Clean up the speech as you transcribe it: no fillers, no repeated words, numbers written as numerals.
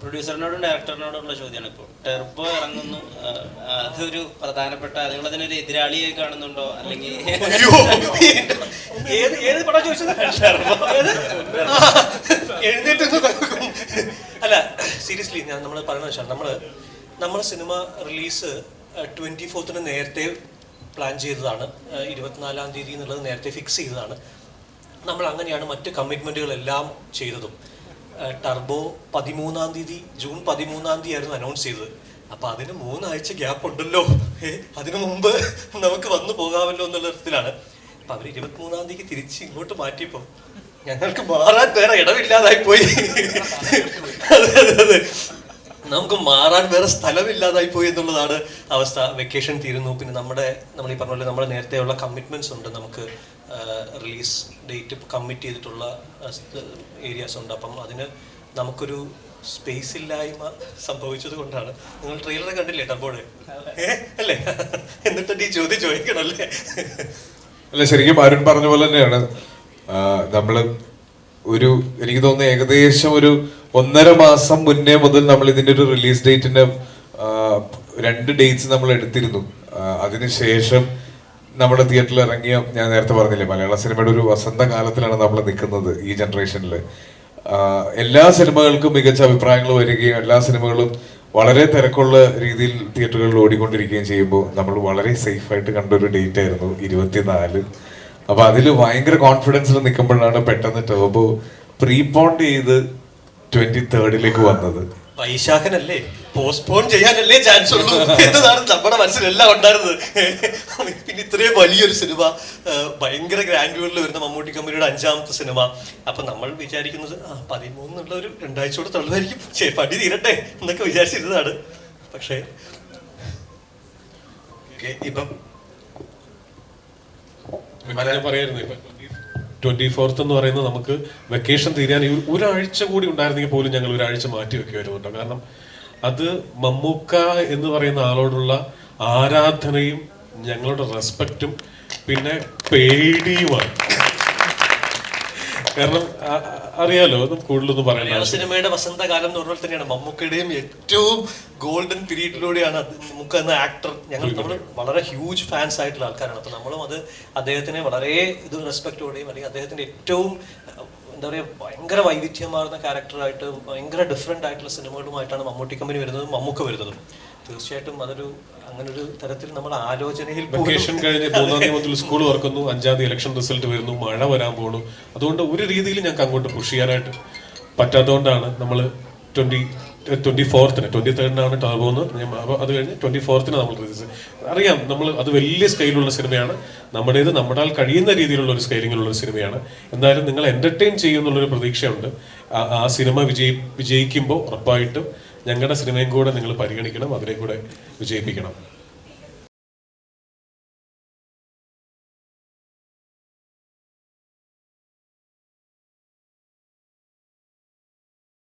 പ്രൊഡ്യൂസറിനോടും ഡയറക്ടറിനോടുള്ള ചോദ്യമാണ്. ഇപ്പോൾ ടെർബോ ഇറങ്ങുന്നു, അതൊരു പ്രധാനപ്പെട്ട, നിങ്ങളതിനൊരു എതിരാളിയായി കാണുന്നുണ്ടോ? അല്ലെങ്കിൽ ഏത് പടം ചോദിച്ചത്? അല്ല, സീരിയസ്ലി നമ്മൾ പറയുന്നത് വെച്ചാൽ നമ്മൾ സിനിമ റിലീസ് 24 നേരത്തെ പ്ലാൻ ചെയ്തതാണ്. 24-ാം തീയതി എന്നുള്ളത് നേരത്തെ ഫിക്സ് ചെയ്തതാണ്. നമ്മൾ അങ്ങനെയാണ് മറ്റ് കമ്മിറ്റ്മെൻറ്റുകളെല്ലാം ചെയ്തതും. ടർബോ 13-ാം തീയതി, ജൂൺ 13-ാം തീയതി ആയിരുന്നു അനൗൺസ് ചെയ്തത്. അപ്പം അതിന് 3 ആഴ്ച ഗ്യാപ്പ് ഉണ്ടല്ലോ, അതിനു മുമ്പ് നമുക്ക് വന്നു പോകാമല്ലോ എന്നുള്ള അർത്ഥത്തിലാണ്. അപ്പം അവർ 23-ാം തീയതിക്ക് തിരിച്ച് ഇങ്ങോട്ട് മാറ്റിയപ്പോൾ ഞങ്ങൾക്ക് മാറാൻ വേറെ ഇടമില്ലാതായി പോയി. അതെ, നമുക്ക് മാറാൻ വേറെ സ്ഥലമില്ലാതായി പോയി എന്നുള്ളതാണ് അവസ്ഥ. വെക്കേഷൻ തീരുന്നു, പിന്നെ നമ്മൾ ഈ പറഞ്ഞ പോലെ നമ്മുടെ നേരത്തെയുള്ള കമ്മിറ്റ്മെൻറ്റ്സ് ഉണ്ട്. നമുക്ക് റിലീസ് ഡേറ്റ് കമ്മിറ്റ് ചെയ്തിട്ടുള്ള ഏരിയാസ് ഉണ്ട്. അപ്പം അതിന് നമുക്കൊരു സ്പേസ് ഇല്ലായ്മ സംഭവിച്ചത് കൊണ്ടാണ്. നിങ്ങൾ ട്രെയിലർ കണ്ടില്ലേ ടർബോയുടെ? അല്ലേ? എന്നിട്ട് ഈ ചോദ്യം ചോദിക്കണല്ലേ? അല്ല, ശരിക്കും അരുൺ പറഞ്ഞ പോലെ തന്നെയാണ്. നമ്മള് എനിക്ക് തോന്നുന്നു ഏകദേശം ഒരു 1.5 മാസം മുന്നേ മുതൽ നമ്മൾ ഇതിന്റെ ഒരു റിലീസ് ഡേറ്റിന്റെ 2 ഡേറ്റ്സ് നമ്മൾ എടുത്തിരുന്നു. അതിനുശേഷം നമ്മുടെ തിയേറ്ററിൽ ഇറങ്ങിയ, ഞാൻ നേരത്തെ പറഞ്ഞില്ലേ, മലയാള സിനിമയുടെ ഒരു വസന്തകാലത്തിലാണ് നമ്മൾ നിൽക്കുന്നത് ഈ ജനറേഷനിൽ. എല്ലാ സിനിമകൾക്കും മികച്ച അഭിപ്രായങ്ങൾ വരികയും എല്ലാ സിനിമകളും വളരെ തിരക്കുള്ള രീതിയിൽ തിയേറ്ററുകളിൽ ഓടിക്കൊണ്ടിരിക്കുകയും ചെയ്യുമ്പോൾ നമ്മൾ വളരെ സേഫായിട്ട് കണ്ടൊരു ഡേറ്റ് ആയിരുന്നു 24. അപ്പൊ അതിൽ ഭയങ്കര കോൺഫിഡൻസിൽ നിൽക്കുമ്പോഴാണ് പെട്ടെന്ന് ടർബോ പ്രീപോണ്ട് ചെയ്ത് 23rd വന്നത്. വൈശാഖനല്ലേ, പോസ്റ്റ്പോൺ ചെയ്യാനല്ലേ ചാൻസ് ഉള്ളൂ എന്നതാണ് നമ്മുടെ മനസ്സിലെല്ലാം ഉണ്ടായിരുന്നത്. പിന്നെ ഇത്രയും വലിയൊരു സിനിമ, ഭയങ്കര ഗ്രാൻഡ്യൂറിൽ വരുന്ന മമ്മൂട്ടി കമ്പനിയുടെ 5ാമത്തെ സിനിമ. അപ്പൊ നമ്മൾ വിചാരിക്കുന്നത് 13 ഒരു 2 ആഴ്ച കൂടെ തള്ളുമായിരിക്കും, പടി തീരട്ടെ എന്നൊക്കെ വിചാരിച്ചിരുന്നതാണ്. പക്ഷേ ഇപ്പം പറയായിരുന്നു, 24th എന്ന് പറയുന്നത് നമുക്ക് വെക്കേഷൻ തീരാൻ ഒരാഴ്ച കൂടി ഉണ്ടായിരുന്നെങ്കിൽ പോലും ഞങ്ങൾ ഒരാഴ്ച മാറ്റി വെക്കുമായിരുന്നു കേട്ടോ. കാരണം അത് മമ്മൂക്ക എന്ന് പറയുന്ന ആളോടുള്ള ആരാധനയും ഞങ്ങളുടെ റെസ്പെക്റ്റും പിന്നെ പേടിയുമാണ്. കാരണം അറിയാലോ, കൂടുതലൊന്നും പറയാൻ. സിനിമയുടെ വസന്തകാലം എന്ന് പറഞ്ഞാൽ തന്നെയാണ് മമ്മൂക്കയുടെയും ഏറ്റവും ഗോൾഡൻ പീരീഡിലൂടെയാണ് നമുക്ക് എന്ന ആക്ടർ. നമ്മൾ വളരെ ഹ്യൂജ് ഫാൻസ് ആയിട്ടുള്ള ആൾക്കാരാണ്. അപ്പൊ നമ്മളും അദ്ദേഹത്തിനെ വളരെ റെസ്പെക്റ്റോടെയും, അല്ലെങ്കിൽ അദ്ദേഹത്തിന്റെ ഏറ്റവും എന്താ പറയുക, ഭയങ്കര വൈവിധ്യമാർന്ന ക്യാരക്ടറായിട്ട് ഭയങ്കര ഡിഫറെന്റ് ആയിട്ടുള്ള സിനിമകളുമായിട്ടാണ് മമ്മൂട്ടി കമ്പനി വരുന്നതും മമ്മൂക്ക വരുന്നതും. തീർച്ചയായിട്ടും അങ്ങനൊരു തരത്തിൽ നമ്മുടെ ആലോചനയിൽ. വെക്കേഷൻ കഴിഞ്ഞ് 3-ാം തീയതി മുതൽ സ്കൂൾ തുറക്കുന്നു, 5-ാം തീയതി ഇലക്ഷൻ റിസൾട്ട് വരുന്നു, മഴ വരാൻ പോണു. അതുകൊണ്ട് ഒരു രീതിയിൽ ഞങ്ങൾക്ക് അങ്ങോട്ട് പുഷ് ചെയ്യാനായിട്ട് പറ്റാത്തതുകൊണ്ടാണ് നമ്മൾ 23rd ടർബോ എന്ന്, അത് കഴിഞ്ഞ് 24th നമ്മൾ റിലീസ്. അറിയാം, നമ്മൾ അത് വലിയ സ്കെയിലുള്ള സിനിമയാണ്, നമ്മുടെ കഴിയുന്ന രീതിയിലുള്ള ഒരു സ്കെയിലിങ്ങിലുള്ള ഒരു സിനിമയാണ്. എന്തായാലും നിങ്ങൾ എന്റർടൈൻ ചെയ്യുന്നുള്ളൊരു പ്രതീക്ഷയുണ്ട്. ആ സിനിമ വിജയിക്കുമ്പോൾ ഉറപ്പായിട്ടും ഞങ്ങളുടെ സിനിമയും കൂടെ നിങ്ങൾ പരിഗണിക്കണം, അതിനെ കൂടെ വിജയിപ്പിക്കണം.